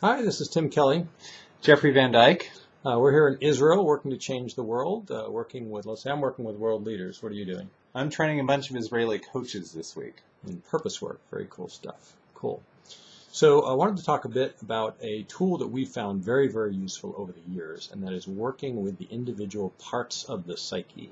Hi, this is Tim Kelly. Jeffrey Van Dyke. We're here in Israel working to change the world, let's say I'm working with world leaders. What are you doing? I'm training a bunch of Israeli coaches this week. In purpose work. Very cool stuff. Cool. So I wanted to talk a bit about a tool that we found very, very useful over the years, and that is working with the individual parts of the psyche.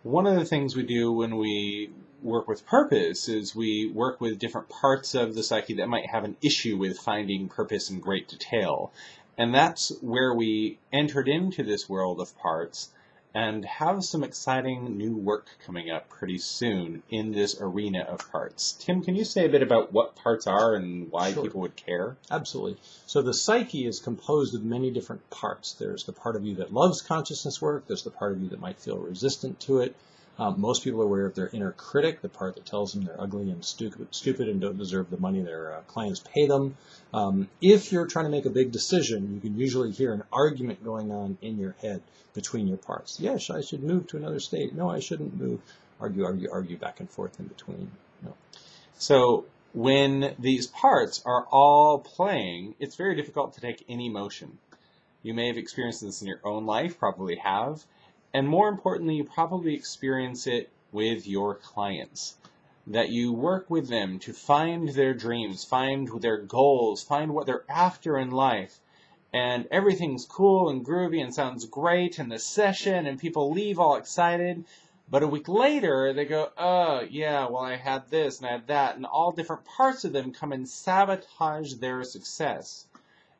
One of the things we do when we work with purpose is we work with different parts of the psyche that might have an issue with finding purpose in great detail. And that's where we entered into this world of parts and have some exciting new work coming up pretty soon in this arena of parts. Tim, can you say a bit about what parts are and why Sure. people would care? Absolutely. So the psyche is composed of many different parts. There's the part of you that loves consciousness work. There's the part of you that might feel resistant to it. Most people are aware of their inner critic, the part that tells them they're ugly and stupid and don't deserve the money their clients pay them. If you're trying to make a big decision, you can usually hear an argument going on in your head between your parts. Yes, I should move to another state. No, I shouldn't move. Argue back and forth in between. No. So when these parts are all playing, it's very difficult to take any motion. You may have experienced this in your own life, probably have, and more importantly, you probably experience it with your clients. That you work with them to find their dreams, find their goals, find what they're after in life, and everything's cool and groovy and sounds great in the session, and people leave all excited. But a week later, they go, oh, yeah, well, I had this and I had that, and all different parts of them come and sabotage their success.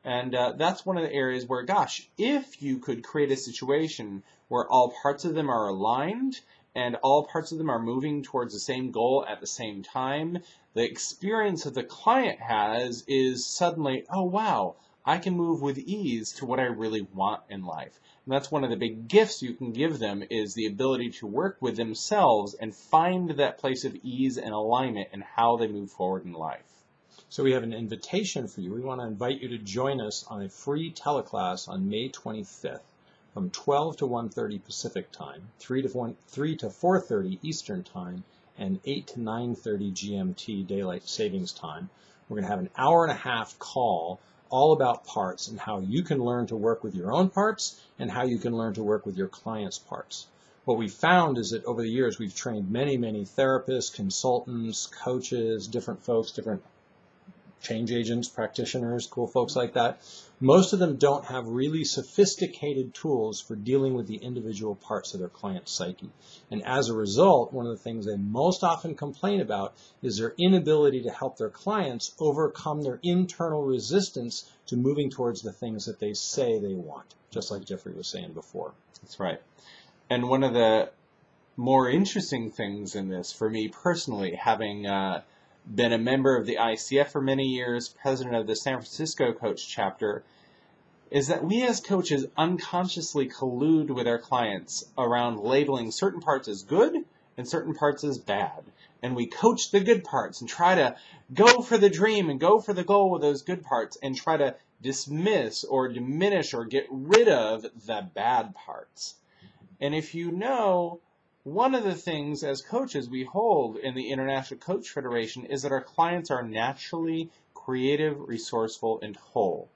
And that's one of the areas where, gosh, if you could create a situation where all parts of them are aligned and all parts of them are moving towards the same goal at the same time, the experience that the client has is suddenly, oh, wow, I can move with ease to what I really want in life. And that's one of the big gifts you can give them is the ability to work with themselves and find that place of ease and alignment in how they move forward in life. So we have an invitation for you. We want to invite you to join us on a free teleclass on May 25th from 12 to 1:30 Pacific time, 3 to 4:30 Eastern time, and 8 to 9:30 GMT Daylight Savings Time. We're going to have an hour and a half call all about parts and how you can learn to work with your own parts and how you can learn to work with your clients' parts. What we found is that over the years we've trained many, many therapists, consultants, coaches, different folks, different change agents, practitioners, cool folks like that. Most of them don't have really sophisticated tools for dealing with the individual parts of their client's psyche. And as a result, one of the things they most often complain about is their inability to help their clients overcome their internal resistance to moving towards the things that they say they want, just like Jeffrey was saying before. That's right. And one of the more interesting things in this, for me personally, having been a member of the ICF for many years, president of the San Francisco Coach chapter, is that we as coaches unconsciously collude with our clients around labeling certain parts as good and certain parts as bad. And we coach the good parts and try to go for the dream and go for the goal with those good parts and try to dismiss or diminish or get rid of the bad parts. And if you know, one of the things as coaches we hold in the International Coach Federation is that our clients are naturally creative, resourceful, and whole.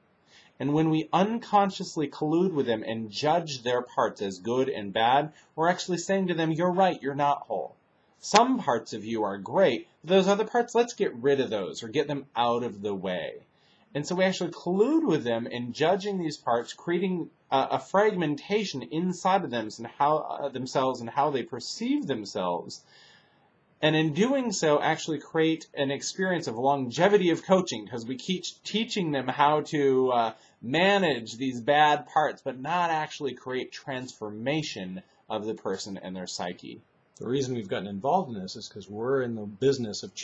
And when we unconsciously collude with them and judge their parts as good and bad, we're actually saying to them, you're right, you're not whole. Some parts of you are great, but those other parts, let's get rid of those or get them out of the way. And so we actually collude with them in judging these parts, creating a fragmentation inside of them and themselves and how they perceive themselves. And in doing so, actually create an experience of longevity of coaching because we keep teaching them how to manage these bad parts, but not actually create transformation of the person and their psyche. The reason we've gotten involved in this is because we're in the business of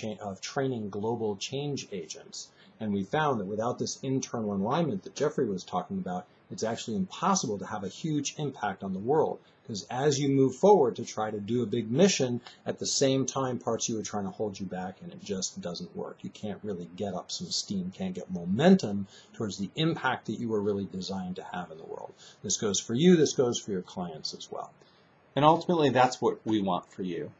training global change agents. And we found that without this internal alignment that Jeffrey was talking about, it's actually impossible to have a huge impact on the world. Because as you move forward to try to do a big mission, at the same time parts of you are trying to hold you back, and it just doesn't work. You can't really get up some steam, can't get momentum towards the impact that you were really designed to have in the world. This goes for you, this goes for your clients as well. And ultimately, that's what we want for you.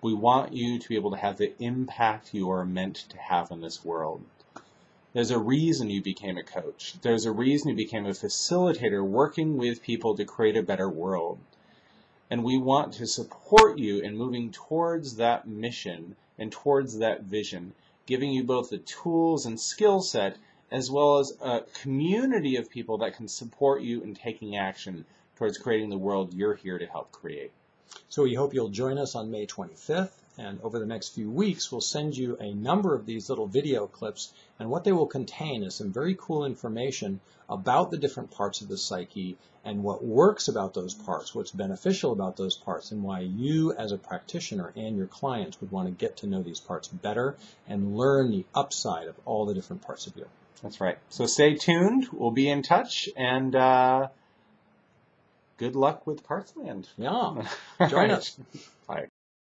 We want you to be able to have the impact you are meant to have in this world. There's a reason you became a coach. There's a reason you became a facilitator working with people to create a better world. And we want to support you in moving towards that mission and towards that vision, giving you both the tools and skill set as well as a community of people that can support you in taking action towards creating the world you're here to help create. So we hope you'll join us on May 25th, and over the next few weeks we'll send you a number of these little video clips, and what they will contain is some very cool information about the different parts of the psyche and what works about those parts, what's beneficial about those parts, and why you as a practitioner and your clients would want to get to know these parts better and learn the upside of all the different parts of you. That's right. So stay tuned. We'll be in touch, and good luck with Partsland. Yeah. Join us.